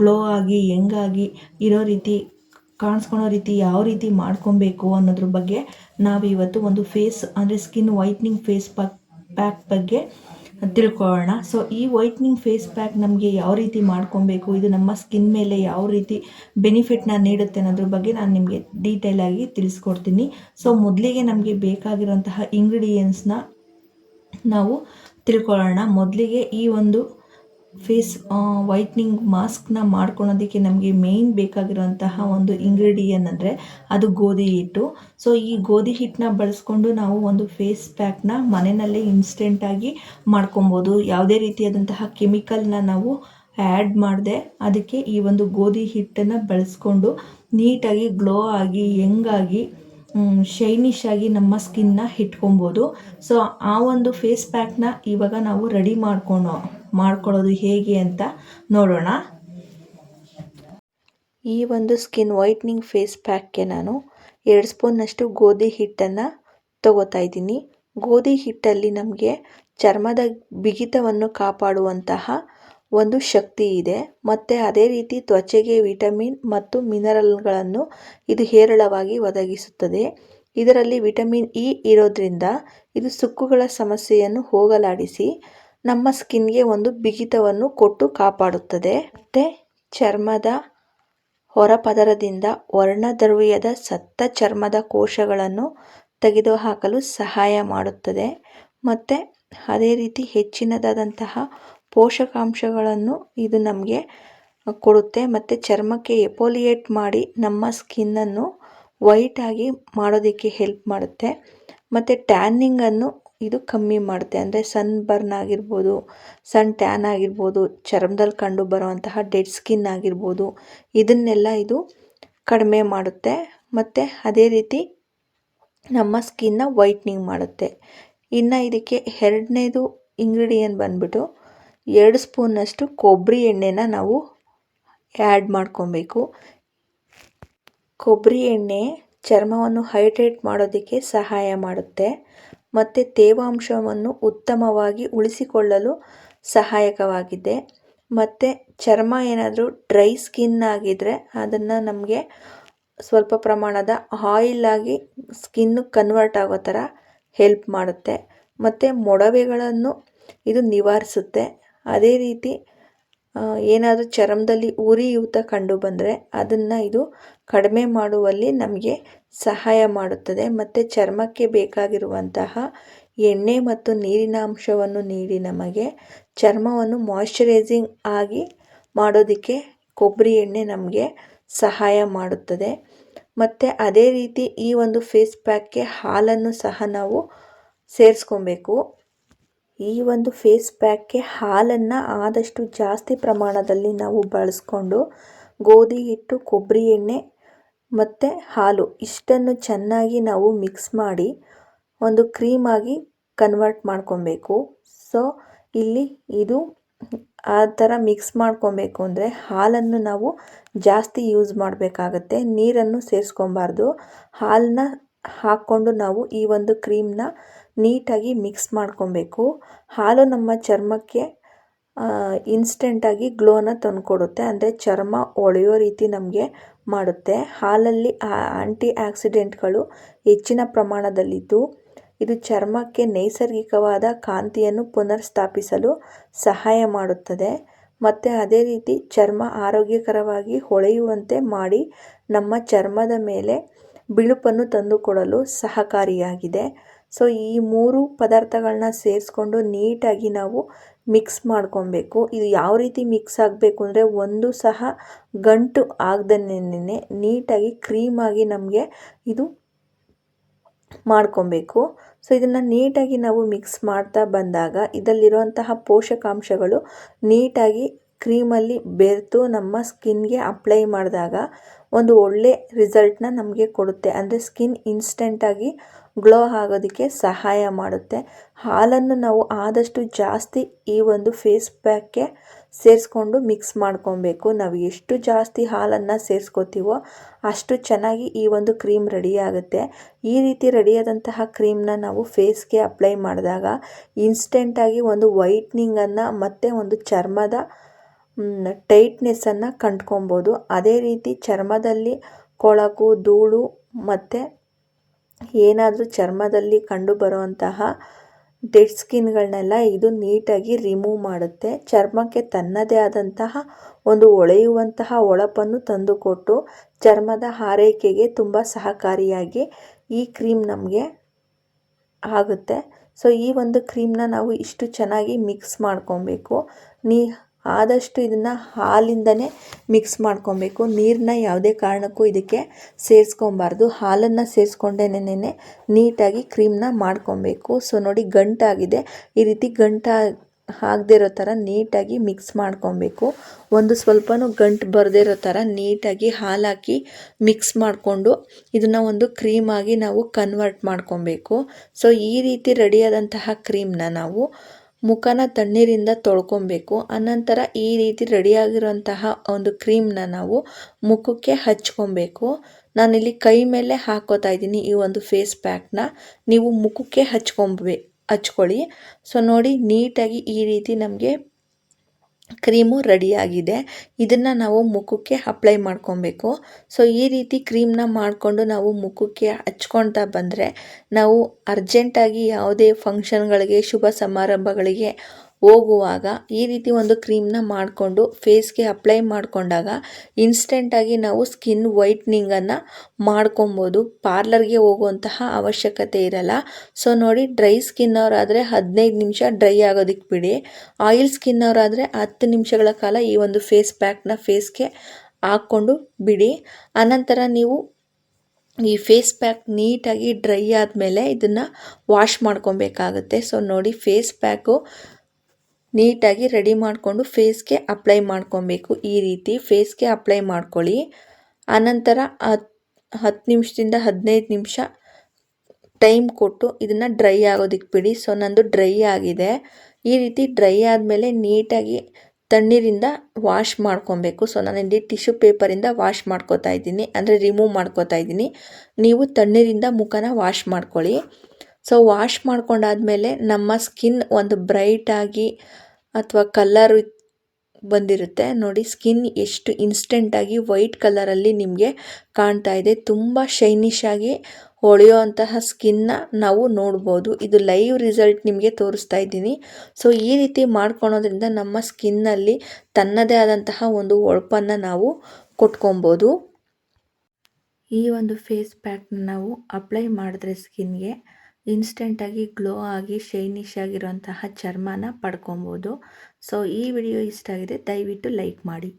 Glow ಆಗಿ ಯಂಗಾಗಿ ಇರೋ ರೀತಿ ಕಾಣಿಸ್ಕೊಳೋ ರೀತಿ ಯಾವ ರೀತಿ ಮಾಡ್ಕೊಬೇಕು ಅನ್ನೋದ್ರ ಬಗ್ಗೆ ನಾವಿವತ್ತು ಒಂದು ಫೇಸ್ ಅಂದರೆ ಸ್ಕಿನ್ ವೈಟ್ನಿಂಗ್ ಫೇಸ್ ಪ್ಯಾಕ್ ಬಗ್ಗೆ ತಿಳ್ಕೊಳ್ಳೋಣ. ಸೊ ಈ ವೈಟ್ನಿಂಗ್ ಫೇಸ್ ಪ್ಯಾಕ್ ನಮಗೆ ಯಾವ ರೀತಿ ಮಾಡ್ಕೊಬೇಕು, ಇದು ನಮ್ಮ ಸ್ಕಿನ್ ಮೇಲೆ ಯಾವ ರೀತಿ ಬೆನಿಫಿಟ್ನ ನೀಡುತ್ತೆ ಅನ್ನೋದ್ರ ಬಗ್ಗೆ ನಾನು ನಿಮಗೆ ಡೀಟೇಲ್ ಆಗಿ ತಿಳಿಸ್ಕೊಡ್ತೀನಿ. ಸೊ ಮೊದಲಿಗೆ ನಮಗೆ ಬೇಕಾಗಿರುವಂತಹ ಇಂಗ್ರೀಡಿಯೆಂಟ್ಸ್ನ ನಾವು ತಿಳ್ಕೊಳ್ಳೋಣ. ಮೊದಲಿಗೆ ಈ ಒಂದು ಫೇಸ್ ವೈಟ್ನಿಂಗ್ ಮಾಸ್ಕ್ನ ಮಾಡ್ಕೊಳೋದಕ್ಕೆ ನಮಗೆ ಮೇಯ್ನ್ ಬೇಕಾಗಿರುವಂತಹ ಒಂದು ಇಂಗ್ರೀಡಿಯೆಂಟ್ ಅಂದರೆ ಅದು ಗೋಧಿ ಹಿಟ್ಟು. ಸೊ ಈ ಗೋಧಿ ಹಿಟ್ಟನ್ನ ಬಳಸ್ಕೊಂಡು ನಾವು ಒಂದು ಫೇಸ್ ಪ್ಯಾಕ್ನ ಮನೆಯಲ್ಲೇ ಇನ್ಸ್ಟೆಂಟಾಗಿ ಮಾಡ್ಕೊಬೋದು. ಯಾವುದೇ ರೀತಿಯಾದಂತಹ ಕೆಮಿಕಲ್ನ ನಾವು ಆ್ಯಡ್ ಮಾಡದೆ ಅದಕ್ಕೆ ಈ ಒಂದು ಗೋಧಿ ಹಿಟ್ಟನ್ನು ಬಳಸ್ಕೊಂಡು ನೀಟಾಗಿ ಗ್ಲೋ ಆಗಿ ಯಂಗಾಗಿ ಶೈನಿಶ್ ಆಗಿ ನಮ್ಮ ಸ್ಕಿನ್ನ ಇಟ್ಕೊಬೋದು. ಸೊ ಆ ಒಂದು ಫೇಸ್ ಪ್ಯಾಕ್ನ ಇವಾಗ ನಾವು ರೆಡಿ ಮಾಡ್ಕೊಳ್ಳೋದು ಹೇಗೆ ಅಂತ ನೋಡೋಣ. ಈ ಒಂದು ಸ್ಕಿನ್ ವೈಟ್ನಿಂಗ್ ಫೇಸ್ ಪ್ಯಾಕ್ಗೆ ನಾನು 2 ಸ್ಪೂನ್ನಷ್ಟು ಗೋಧಿ ಹಿಟ್ಟನ್ನು ತಗೋತಾ ಇದ್ದೀನಿ. ಗೋಧಿ ಹಿಟ್ಟಲ್ಲಿ ನಮಗೆ ಚರ್ಮದ ಬಿಗಿತವನ್ನು ಕಾಪಾಡುವಂತಹ ಒಂದು ಶಕ್ತಿ ಇದೆ ಮತ್ತು ಅದೇ ರೀತಿ ತ್ವಚೆಗೆ ವಿಟಮಿನ್ ಮತ್ತು ಮಿನರಲ್ಗಳನ್ನು ಇದು ಹೇರಳವಾಗಿ ಒದಗಿಸುತ್ತದೆ. ಇದರಲ್ಲಿ ವಿಟಮಿನ್ ಇ ಇರೋದ್ರಿಂದ ಇದು ಸುಕ್ಕುಗಳ ಸಮಸ್ಯೆಯನ್ನು ಹೋಗಲಾಡಿಸಿ ನಮ್ಮ ಸ್ಕಿನ್ಗೆ ಒಂದು ಬಿಗಿತವನ್ನು ಕೊಟ್ಟು ಕಾಪಾಡುತ್ತದೆ ಮತ್ತು ಚರ್ಮದ ಹೊರಪದರದಿಂದ ವರ್ಣದ್ರವ್ಯದ ಸತ್ತ ಚರ್ಮದ ಕೋಶಗಳನ್ನು ತೆಗೆದುಹಾಕಲು ಸಹಾಯ ಮಾಡುತ್ತದೆ ಮತ್ತು ಅದೇ ರೀತಿ ಹೆಚ್ಚಿನದಾದಂತಹ ಪೋಷಕಾಂಶಗಳನ್ನು ಇದು ನಮಗೆ ಕೊಡುತ್ತೆ ಮತ್ತು ಚರ್ಮಕ್ಕೆ ಎಪೋಲಿಯೇಟ್ ಮಾಡಿ ನಮ್ಮ ಸ್ಕಿನ್ನನ್ನು ವೈಟಾಗಿ ಮಾಡೋದಕ್ಕೆ ಹೆಲ್ಪ್ ಮಾಡುತ್ತೆ ಮತ್ತು ಟ್ಯಾನಿಂಗನ್ನು ಇದು ಕಮ್ಮಿ ಮಾಡುತ್ತೆ. ಅಂದರೆ ಸನ್ ಬರ್ನ್ ಆಗಿರ್ಬೋದು, ಸನ್ ಟ್ಯಾನ್ ಆಗಿರ್ಬೋದು, ಚರ್ಮದಲ್ಲಿ ಕಂಡು ಬರುವಂತಹ ಡೆಡ್ ಸ್ಕಿನ್ ಆಗಿರ್ಬೋದು, ಇದನ್ನೆಲ್ಲ ಇದು ಕಡಿಮೆ ಮಾಡುತ್ತೆ ಮತ್ತು ಅದೇ ರೀತಿ ನಮ್ಮ ಸ್ಕಿನ್ನ ವೈಟ್ನಿಂಗ್ ಮಾಡುತ್ತೆ. ಇನ್ನು ಇದಕ್ಕೆ ಎರಡನೇದು ಇಂಗ್ರೀಡಿಯೆಂಟ್ ಬಂದ್ಬಿಟ್ಟು 2 ಸ್ಪೂನ್ನಷ್ಟು ಕೊಬ್ಬರಿ ಎಣ್ಣೆನ ನಾವು ಆ್ಯಡ್ ಮಾಡ್ಕೊಬೇಕು. ಕೊಬ್ಬರಿ ಎಣ್ಣೆ ಚರ್ಮವನ್ನು ಹೈಡ್ರೇಟ್ ಮಾಡೋದಕ್ಕೆ ಸಹಾಯ ಮಾಡುತ್ತೆ ಮತ್ತು ತೇವಾಂಶವನ್ನು ಉತ್ತಮವಾಗಿ ಉಳಿಸಿಕೊಳ್ಳಲು ಸಹಾಯಕವಾಗಿದೆ ಮತ್ತು ಚರ್ಮ ಏನಾದರೂ ಡ್ರೈ ಸ್ಕಿನ್ ಆಗಿದ್ದರೆ ಅದನ್ನು ನಮಗೆ ಸ್ವಲ್ಪ ಪ್ರಮಾಣದ ಆಯಿಲ್ ಆಗಿ ಸ್ಕಿನ್ನು ಕನ್ವರ್ಟ್ ಆಗೋ ಥರ ಹೆಲ್ಪ್ ಮಾಡುತ್ತೆ ಮತ್ತು ಮೊಡವೆಗಳನ್ನು ಇದು ನಿವಾರಿಸುತ್ತೆ. ಅದೇ ರೀತಿ ಏನಾದರೂ ಚರ್ಮದಲ್ಲಿ ಉರಿಯೂತ ಕಂಡು ಬಂದರೆ ಅದನ್ನು ಇದು ಕಡಿಮೆ ಮಾಡುವಲ್ಲಿ ನಮಗೆ ಸಹಾಯ ಮಾಡುತ್ತದೆ ಮತ್ತು ಚರ್ಮಕ್ಕೆ ಬೇಕಾಗಿರುವಂತಹ ಎಣ್ಣೆ ಮತ್ತು ನೀರಿನ ಅಂಶವನ್ನು ನೀಡಿ ನಮಗೆ ಚರ್ಮವನ್ನು ಮಾಯ್ಶ್ಚರೈಸಿಂಗ್ ಆಗಿ ಮಾಡೋದಕ್ಕೆ ಕೊಬ್ಬರಿ ಎಣ್ಣೆ ನಮಗೆ ಸಹಾಯ ಮಾಡುತ್ತದೆ ಮತ್ತು ಅದೇ ರೀತಿ ಈ ಒಂದು ಫೇಸ್ ಪ್ಯಾಕ್ಗೆ ಹಾಲನ್ನು ಸಹ ನಾವು ಸೇರಿಸ್ಕೊಬೇಕು. ಈ ಒಂದು ಫೇಸ್ ಪ್ಯಾಕ್ಗೆ ಹಾಲನ್ನು ಆದಷ್ಟು ಜಾಸ್ತಿ ಪ್ರಮಾಣದಲ್ಲಿ ನಾವು ಬಳಸ್ಕೊಂಡು ಗೋಧಿ ಹಿಟ್ಟು, ಕೊಬ್ಬರಿ ಎಣ್ಣೆ ಮತ್ತು ಹಾಲು ಇಷ್ಟನ್ನು ಚೆನ್ನಾಗಿ ನಾವು ಮಿಕ್ಸ್ ಮಾಡಿ ಒಂದು ಕ್ರೀಮಾಗಿ ಕನ್ವರ್ಟ್ ಮಾಡ್ಕೊಬೇಕು. ಸೊ ಇಲ್ಲಿ ಇದು ಆ ಥರ ಮಿಕ್ಸ್ ಮಾಡ್ಕೊಬೇಕು ಅಂದರೆ ಹಾಲನ್ನು ನಾವು ಜಾಸ್ತಿ ಯೂಸ್ ಮಾಡಬೇಕಾಗತ್ತೆ, ನೀರನ್ನು ಸೇರಿಸ್ಕೊಬಾರ್ದು. ಹಾಲನ್ನ ಹಾಕ್ಕೊಂಡು ನಾವು ಈ ಒಂದು ಕ್ರೀಮ್ನ ನೀಟಾಗಿ ಮಿಕ್ಸ್ ಮಾಡ್ಕೊಬೇಕು. ಹಾಲು ನಮ್ಮ ಚರ್ಮಕ್ಕೆ ಇನ್ಸ್ಟೆಂಟಾಗಿ ಗ್ಲೋನ ತಂದುಕೊಡುತ್ತೆ, ಅಂದರೆ ಚರ್ಮ ಹೊಳೆಯೋ ರೀತಿ ನಮಗೆ ಮಾಡುತ್ತೆ. ಹಾಲಲ್ಲಿ ಆಂಟಿ ಆಕ್ಸಿಡೆಂಟ್ಗಳು ಹೆಚ್ಚಿನ ಪ್ರಮಾಣದಲ್ಲಿದ್ದು ಇದು ಚರ್ಮಕ್ಕೆ ನೈಸರ್ಗಿಕವಾದ ಕಾಂತಿಯನ್ನು ಪುನರ್ಸ್ಥಾಪಿಸಲು ಸಹಾಯ ಮಾಡುತ್ತದೆ ಮತ್ತು ಅದೇ ರೀತಿ ಚರ್ಮ ಆರೋಗ್ಯಕರವಾಗಿ ಹೊಳೆಯುವಂತೆ ಮಾಡಿ ನಮ್ಮ ಚರ್ಮದ ಮೇಲೆ ಬಿಳುಪನ್ನು ತಂದುಕೊಡಲು ಸಹಕಾರಿಯಾಗಿದೆ. ಸೊ ಈ 3 ಪದಾರ್ಥಗಳನ್ನ ಸೇರಿಸ್ಕೊಂಡು ನೀಟಾಗಿ ನಾವು ಮಿಕ್ಸ್ ಮಾಡ್ಕೊಬೇಕು. ಇದು ಯಾವ ರೀತಿ ಮಿಕ್ಸ್ ಆಗಬೇಕು ಅಂದರೆ ಒಂದು ಸಹ ಗಂಟು ಆಗದನ್ನೇ ನೀಟಾಗಿ ಕ್ರೀಮಾಗಿ ನಮಗೆ ಇದು ಮಾಡ್ಕೊಬೇಕು. ಸೊ ಇದನ್ನು ನೀಟಾಗಿ ನಾವು ಮಿಕ್ಸ್ ಮಾಡ್ತಾ ಬಂದಾಗ ಇದರಲ್ಲಿರುವಂತಹ ಪೋಷಕಾಂಶಗಳು ನೀಟಾಗಿ ಕ್ರೀಮಲ್ಲಿ ಬೆರೆತು ನಮ್ಮ ಸ್ಕಿನ್ಗೆ ಅಪ್ಲೈ ಮಾಡಿದಾಗ ಒಂದು ಒಳ್ಳೆ ರಿಸಲ್ಟ್ನ ನಮಗೆ ಕೊಡುತ್ತೆ. ಅಂದರೆ ಸ್ಕಿನ್ ಇನ್ಸ್ಟೆಂಟಾಗಿ ಗ್ಲೋ ಆಗೋದಕ್ಕೆ ಸಹಾಯ ಮಾಡುತ್ತೆ. ಹಾಲನ್ನು ನಾವು ಆದಷ್ಟು ಜಾಸ್ತಿ ಈ ಒಂದು ಫೇಸ್ ಪ್ಯಾಕ್ಗೆ ಸೇರಿಸ್ಕೊಂಡು ಮಿಕ್ಸ್ ಮಾಡ್ಕೊಬೇಕು. ನಾವು ಎಷ್ಟು ಜಾಸ್ತಿ ಹಾಲನ್ನು ಸೇರಿಸ್ಕೋತೀವೋ ಅಷ್ಟು ಚೆನ್ನಾಗಿ ಈ ಒಂದು ಕ್ರೀಮ್ ರೆಡಿ ಆಗುತ್ತೆ. ಈ ರೀತಿ ರೆಡಿಯಾದಂತಹ ಕ್ರೀಮ್ನ ನಾವು ಫೇಸ್ಗೆ ಅಪ್ಲೈ ಮಾಡಿದಾಗ ಇನ್ಸ್ಟೆಂಟಾಗಿ ಒಂದು ವೈಟ್ನಿಂಗನ್ನು ಮತ್ತು ಒಂದು ಚರ್ಮದ ಟೈಟ್ನೆಸ್ಸನ್ನು ಕಂಡ್ಕೊಬೋದು. ಅದೇ ರೀತಿ ಚರ್ಮದಲ್ಲಿ ಕೊಳಕು, ಧೂಳು ಮತ್ತು ಏನಾದರೂ ಚರ್ಮದಲ್ಲಿ ಕಂಡುಬರುವಂತಹ ಡೆಡ್ ಸ್ಕಿನ್ಗಳನ್ನೆಲ್ಲ ಇದು ನೀಟಾಗಿ ರಿಮೂವ್ ಮಾಡುತ್ತೆ. ಚರ್ಮಕ್ಕೆ ತನ್ನದೇ ಆದಂತಹ ಒಂದು ಹೊಳೆಯುವಂತಹ ಹೊಳಪನ್ನು ತಂದುಕೊಟ್ಟು ಚರ್ಮದ ಆರೈಕೆಗೆ ತುಂಬ ಸಹಕಾರಿಯಾಗಿ ಈ ಕ್ರೀಮ್ ನಮಗೆ ಆಗುತ್ತೆ. ಸೊ ಈ ಒಂದು ಕ್ರೀಮ್ನ ನಾವು ಇಷ್ಟು ಚೆನ್ನಾಗಿ ಮಿಕ್ಸ್ ಮಾಡ್ಕೊಬೇಕು. ಆದಷ್ಟು ಇದನ್ನು ಹಾಲಿಂದನೇ ಮಿಕ್ಸ್ ಮಾಡ್ಕೊಬೇಕು. ನೀರನ್ನ ಯಾವುದೇ ಕಾರಣಕ್ಕೂ ಇದಕ್ಕೆ ಸೇರಿಸ್ಕೊಬಾರ್ದು. ಹಾಲನ್ನು ಸೇರಿಸ್ಕೊಂಡೇನೆ ನೀಟಾಗಿ ಕ್ರೀಮ್ನ ಮಾಡ್ಕೊಬೇಕು. ಸೊ ನೋಡಿ ಗಂಟಾಗಿದೆ. ಈ ರೀತಿ ಆಗದೇ ಇರೋ ಥರ ನೀಟಾಗಿ ಮಿಕ್ಸ್ ಮಾಡ್ಕೊಬೇಕು. ಒಂದು ಸ್ವಲ್ಪನೂ ಗಂಟು ಬರದೇ ಇರೋ ಥರ ನೀಟಾಗಿ ಹಾಲು ಹಾಕಿ ಮಿಕ್ಸ್ ಮಾಡಿಕೊಂಡು ಇದನ್ನು ಒಂದು ಕ್ರೀಮಾಗಿ ನಾವು ಕನ್ವರ್ಟ್ ಮಾಡ್ಕೊಬೇಕು. ಸೊ ಈ ರೀತಿ ರೆಡಿಯಾದಂತಹ ಕ್ರೀಮ್ನ ನಾವು ಮುಖನ ತಣ್ಣೀರಿಂದ ತೊಳ್ಕೊಬೇಕು. ಅನಂತರ ಈ ರೀತಿ ರೆಡಿಯಾಗಿರುವಂತಹ ಒಂದು ಕ್ರೀಮ್ನ ನಾವು ಮುಖಕ್ಕೆ ಹಚ್ಕೊಬೇಕು. ನಾನಿಲ್ಲಿ ಕೈ ಮೇಲೆ ಹಾಕೋತಾ ಇದ್ದೀನಿ ಈ ಒಂದು ಫೇಸ್ ಪ್ಯಾಕ್ನ. ನೀವು ಮುಖಕ್ಕೆ ಹಚ್ಕೊಳ್ಳಿ. ಸೊ ನೋಡಿ ನೀಟಾಗಿ ಈ ರೀತಿ ನಮಗೆ ಕ್ರೀಮು ರೆಡಿಯಾಗಿದೆ. ಇದನ್ನು ನಾವು ಮುಖಕ್ಕೆ ಅಪ್ಲೈ ಮಾಡ್ಕೊಬೇಕು. ಸೊ ಈ ರೀತಿ ಕ್ರೀಮ್ನ ಮಾಡಿಕೊಂಡು ನಾವು ಮುಖಕ್ಕೆ ಹಚ್ಕೊಳ್ತಾ ಬಂದರೆ ನಾವು ಅರ್ಜೆಂಟಾಗಿ ಯಾವುದೇ ಫಂಕ್ಷನ್ಗಳಿಗೆ, ಶುಭ ಸಮಾರಂಭಗಳಿಗೆ ಹೋಗುವಾಗ ಈ ರೀತಿ ಒಂದು ಕ್ರೀಮ್ನ ಮಾಡಿಕೊಂಡು ಫೇಸ್ಗೆ ಅಪ್ಲೈ ಮಾಡಿಕೊಂಡಾಗ ಇನ್ಸ್ಟೆಂಟಾಗಿ ನಾವು ಸ್ಕಿನ್ ವೈಟ್ನಿಂಗನ್ನು ಮಾಡ್ಕೊಬೋದು. ಪಾರ್ಲರ್ಗೆ ಹೋಗುವಂತಹ ಅವಶ್ಯಕತೆ ಇರಲ್ಲ. ಸೊ ನೋಡಿ ಡ್ರೈ ಸ್ಕಿನ್ನವರಾದರೆ 15 ನಿಮಿಷ ಡ್ರೈ ಆಗೋದಕ್ಕೆ ಬಿಡಿ. ಆಯಿಲ್ ಸ್ಕಿನ್ನವರಾದರೆ 10 ನಿಮಿಷಗಳ ಕಾಲ ಈ ಒಂದು ಫೇಸ್ ಪ್ಯಾಕ್ನ ಫೇಸ್ಗೆ ಹಾಕ್ಕೊಂಡು ಬಿಡಿ. ಅನಂತರ ನೀವು ಈ ಫೇಸ್ ಪ್ಯಾಕ್ ನೀಟಾಗಿ ಡ್ರೈ ಆದಮೇಲೆ ಇದನ್ನು ವಾಶ್ ಮಾಡ್ಕೊಬೇಕಾಗುತ್ತೆ. ಸೊ ನೋಡಿ ಫೇಸ್ ಪ್ಯಾಕು ನೀಟಾಗಿ ರೆಡಿ ಮಾಡಿಕೊಂಡು ಫೇಸ್ಗೆ ಅಪ್ಲೈ ಮಾಡ್ಕೊಬೇಕು. ಈ ರೀತಿ ಫೇಸ್ಗೆ ಅಪ್ಲೈ ಮಾಡ್ಕೊಳ್ಳಿ. ಆನಂತರ 10 ನಿಮಿಷದಿಂದ 15 ನಿಮಿಷ ಟೈಮ್ ಕೊಟ್ಟು ಇದನ್ನು ಡ್ರೈ ಆಗೋದಕ್ಕೆ ಬಿಡಿ. ಸೊ ನಂದು ಡ್ರೈ ಆಗಿದೆ. ಈ ರೀತಿ ಡ್ರೈ ಆದಮೇಲೆ ನೀಟಾಗಿ ತಣ್ಣೀರಿಂದ ವಾಶ್ ಮಾಡ್ಕೊಬೇಕು. ಸೊ ನಾನಿಲ್ಲಿ ಟಿಶ್ಯೂ ಪೇಪರಿಂದ ವಾಶ್ ಮಾಡ್ಕೋತಾ ಇದ್ದೀನಿ, ಅಂದರೆ ರಿಮೂವ್ ಮಾಡ್ಕೋತಾ ಇದ್ದೀನಿ. ನೀವು ತಣ್ಣೀರಿಂದ ಮುಖನ ವಾಶ್ ಮಾಡ್ಕೊಳ್ಳಿ. ಸೊ ವಾಶ್ ಮಾಡ್ಕೊಂಡಾದ್ಮೇಲೆ ನಮ್ಮ ಸ್ಕಿನ್ ಒಂದು ಬ್ರೈಟಾಗಿ ಅಥವಾ ಕಲರ್ ಬಂದಿರುತ್ತೆ ನೋಡಿ. ಸ್ಕಿನ್ ಎಷ್ಟು ಇನ್ಸ್ಟೆಂಟಾಗಿ ವೈಟ್ ಕಲರಲ್ಲಿ ನಿಮಗೆ ಕಾಣ್ತಾ ಇದೆ. ತುಂಬ ಶೈನಿಶ್ ಆಗಿ ಹೊಳೆಯುವಂತಹ ಸ್ಕಿನ್ನ ನಾವು ನೋಡ್ಬೋದು. ಇದು ಲೈವ್ ರಿಸಲ್ಟ್ ನಿಮಗೆ ತೋರಿಸ್ತಾ ಇದ್ದೀನಿ. ಸೊ ಈ ರೀತಿ ಮಾಡ್ಕೊಳೋದ್ರಿಂದ ನಮ್ಮ ಸ್ಕಿನ್ನಲ್ಲಿ ತನ್ನದೇ ಆದಂತಹ ಒಂದು ಹೊಳಪನ್ನು ನಾವು ಕೊಟ್ಕೊಬೋದು. ಈ ಒಂದು ಫೇಸ್ ಪ್ಯಾಕ್ನ ನಾವು ಅಪ್ಲೈ ಮಾಡಿದ್ರೆ ಸ್ಕಿನ್ಗೆ ಇನ್ಸ್ಟೆಂಟಾಗಿ ಗ್ಲೋ ಆಗಿ ಶೈನಿಶ್ ಆಗಿರುವಂತಹ ಚರ್ಮನ ಪಡ್ಕೊಬೋದು. ಸೊ ಈ ವಿಡಿಯೋ ಇಷ್ಟ ಆಗಿದೆ, ದಯವಿಟ್ಟು ಲೈಕ್ ಮಾಡಿ.